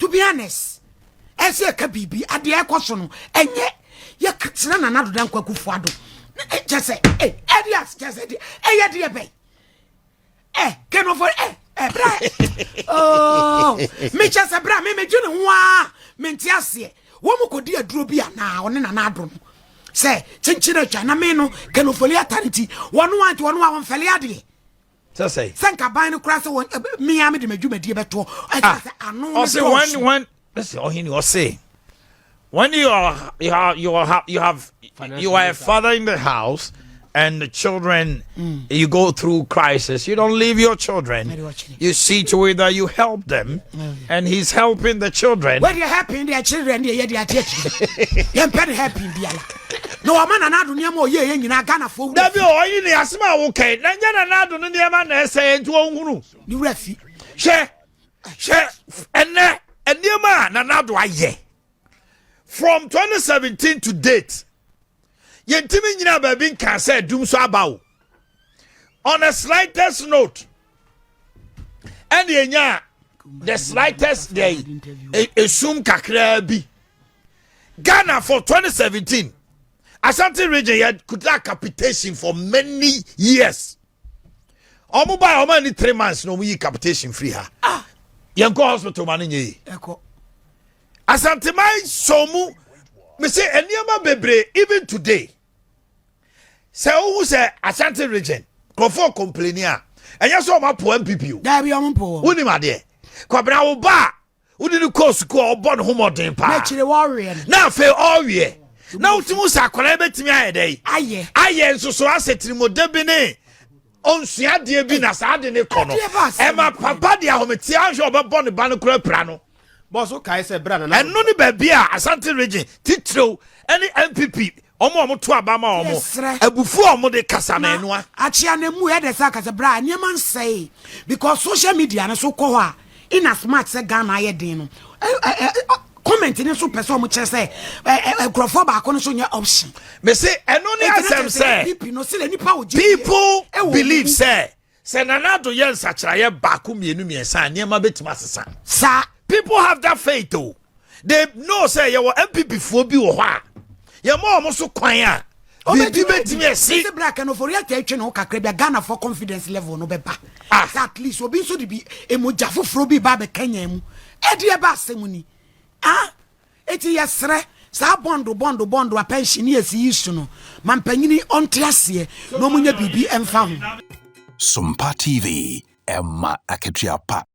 be honest. Ese ka bibi ade ekoso no enye ye katsena na nado dan kwakufu ado. Just say Elias just say ye de be. Keno for bra. Oh, me just say bra me dwene ho a me ntiase. Wo mo kodi aduro bi ana one na ado no. Say chinchina twa na me no keno for authority. Wono want wono a wonfele ade. Say Sanka ban no kra say me am de madwumadi beto. I say ano. Say when listen, all he knew say when you are a father in the house and the children you go through crisis, you don't leave your children. You see to it that you help them, and he's helping the children. When you're helping their children, you're very happy. No man and I don't know ye in Ghana for you need a small okay. Then I don't know the man say to you refi. Share and dear man, and now do I ye from 2017 to date. Yentimi nyina ba bin kan say dum so abawo. On a slightest note, and yenya the slightest day assume kakra bi. Ghana for 2017, Ashanti region had could lack capitation for many years. Omo buy omo ni 3 months no we capitation free ha. Yanko hospital man nye. Eko. Asante man somu me say eniema bebre even today. Say who say Ashanti region crofo complaining a. Enya so ma po MPP o. Da bi omo po. Woni ma de. Kwabra wo ba. Wodi ni course ko obon homoden pa. Na chire warrior. Na fe alwie. Na utimu sa kwara betimi ayedai. Aye nso so asetiri modebi ne. Onsua de bi na sa de ne kono. E ma papa de ahometi ahwe obebɔ ne ba no kura pra no. Boss okay say bra na. Eno ni ba bia Asante region titro any MPP omo to abama omo abufu omo de kasa na eno a. Achia na mu e de sa kasa bra niam say because social media na so ko ho a in as much say Ghana aye din no. Comment ni so person mo che say grofo ba ko no so nya option. Me say eno ni asem say people believe say Nanado yen sachraye baako mienu miensa niema betima sesa. Sa people have that faith though. They know say you MPP fo bi wo ho a. Ye mo so kwan a. Bibi betimi esi. The black and for yet atwe no kakra bia Ghana for confidence level no beba. At least obi so de bi emoja foforo bi ba be Kenya mu. E de ba asem ni. Eti yesre sa bondo a pension yesi isu no. Mampanyini onte ase no munya bibi emfa ho. Sumpa TV, Emma Aketriapa.